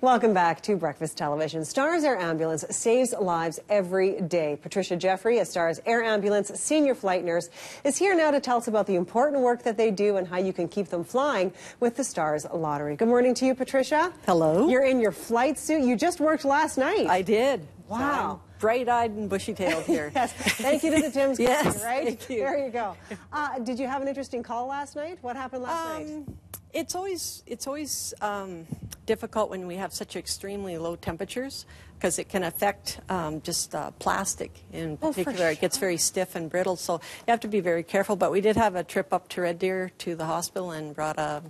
Welcome back to Breakfast Television. Stars Air Ambulance saves lives every day. Patricia Jeffery, a Stars Air Ambulance senior flight nurse, is here now to tell us about the important work that they do and how you can keep them flying with the Stars Lottery. Good morning to you, Patricia. Hello. You're in your flight suit. You just worked last night. I did. Wow. So bright-eyed and bushy-tailed here. Yes. Thank you to the Tim's Company, Yes, right? thank you. There you go. Did you have an interesting call last night? What happened last night? It's always difficult when we have such extremely low temperatures because it can affect just plastic in particular. Sure. It gets very stiff and brittle, so you have to be very careful. But we did have a trip up to Red Deer to the hospital and brought a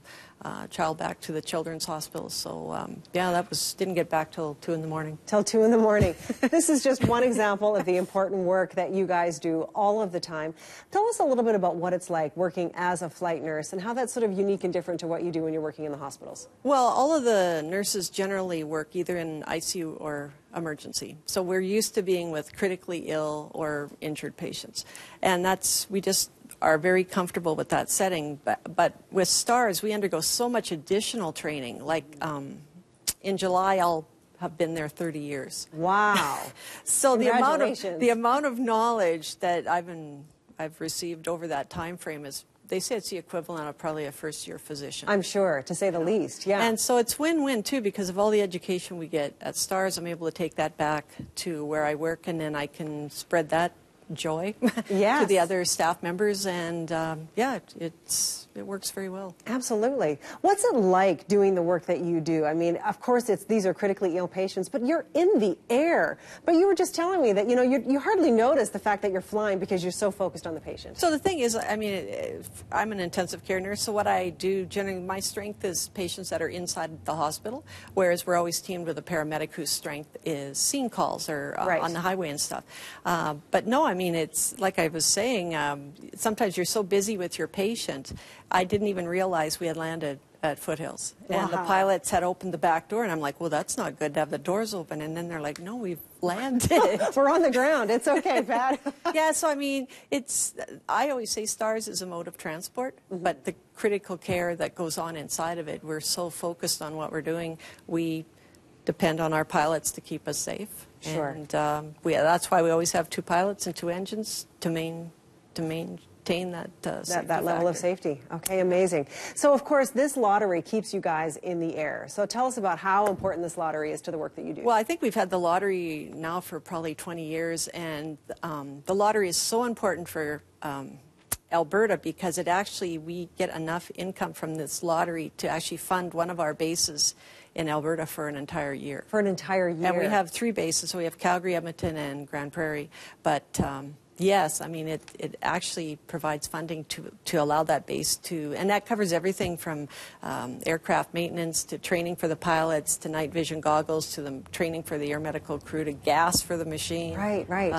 child back to the Children's Hospital. So yeah, didn't get back till 2 in the morning. Till 2 in the morning. This is just one example of the important work that you guys do all of the time. Tell us a little bit about what it's like working as a flight nurse and how that's sort of unique and different to what you do when you're working in the hospitals. Well, all of the nurses generally work either in ICU or emergency. So we're used to being with critically ill or injured patients. And we just are very comfortable with that setting. But with Stars, we undergo so much additional training. Like in July, I'll have been there 30 years. Wow. So the Congratulations. amount of knowledge that I've received over that time frame is, they say it's the equivalent of probably a first-year physician. I'm sure, to say the least, yeah. And so it's win-win, too, because of all the education we get at Stars. I'm able to take that back to where I work, and then I can spread that joy to the other staff members. And, yeah, it works very well. Absolutely. What's it like doing the work that you do? I mean, of course, these are critically ill patients, but you're in the air. But you were just telling me that, you know, you hardly notice the fact that you're flying because you're so focused on the patient. So the thing is, I mean, I'm an intensive care nurse, so what I do generally, my strength is patients that are inside the hospital, whereas we're always teamed with a paramedic whose strength is scene calls or on the highway and stuff. But no, I mean, it's like I was saying, sometimes you're so busy with your patient. I didn't even realize we had landed at Foothills. Wow. And the pilots had opened the back door, and I'm like, well, that's not good to have the doors open. And then they're like, no, we've landed. We're on the ground. It's okay, Pat. Yeah, so I mean, I always say Stars is a mode of transport, but the critical care that goes on inside of it, we're so focused on what we're doing, we depend on our pilots to keep us safe. Sure. And that's why we always have 2 pilots and 2 engines to maintain that that level of safety. Okay, amazing. So, of course, this lottery keeps you guys in the air. So tell us about how important this lottery is to the work that you do. Well, I think we've had the lottery now for probably 20 years, and the lottery is so important for Alberta because we get enough income from this lottery to actually fund one of our bases in Alberta for an entire year. For an entire year. And we have 3 bases, so we have Calgary, Edmonton, and Grand Prairie. But yes, I mean, it actually provides funding to allow that base to, and that covers everything from aircraft maintenance to training for the pilots to night vision goggles to the training for the air medical crew to gas for the machine. Right, right.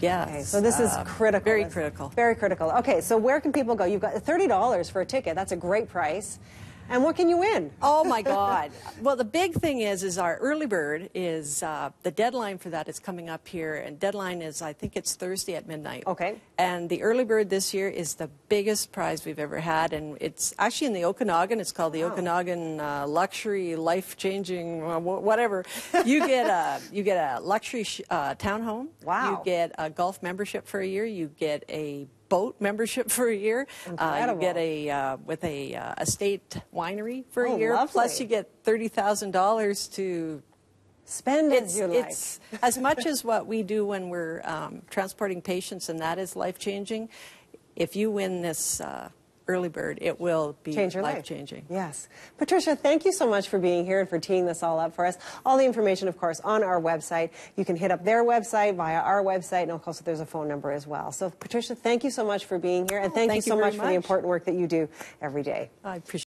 Yeah. Okay, so this is critical. Very critical. Very critical. Okay, so where can people go? You've got $30 for a ticket. That's a great price. And what can you win? Oh, my God. Well, the big thing is our early bird is, the deadline for that is coming up here, and deadline is, I think it's Thursday at midnight. Okay. And the early bird this year is the biggest prize we've ever had, and it's actually in the Okanagan. It's called the Okanagan Luxury Life-Changing, whatever. You get a luxury townhome. Wow. You get a golf membership for a year. You get a boat membership for a year. Incredible. You get with a estate winery for a year. Lovely. Plus you get $30,000 to spend as you like. It's as much as what we do when we're transporting patients, and that is life-changing. If you win this early bird, it will be life-changing. Yes. Patricia, thank you so much for being here and for teeing this all up for us. All the information, of course, on our website. You can hit up their website via our website, and of course, there's a phone number as well. So, Patricia, thank you so much for being here, and thank you so much for the important work that you do every day. I appreciate it.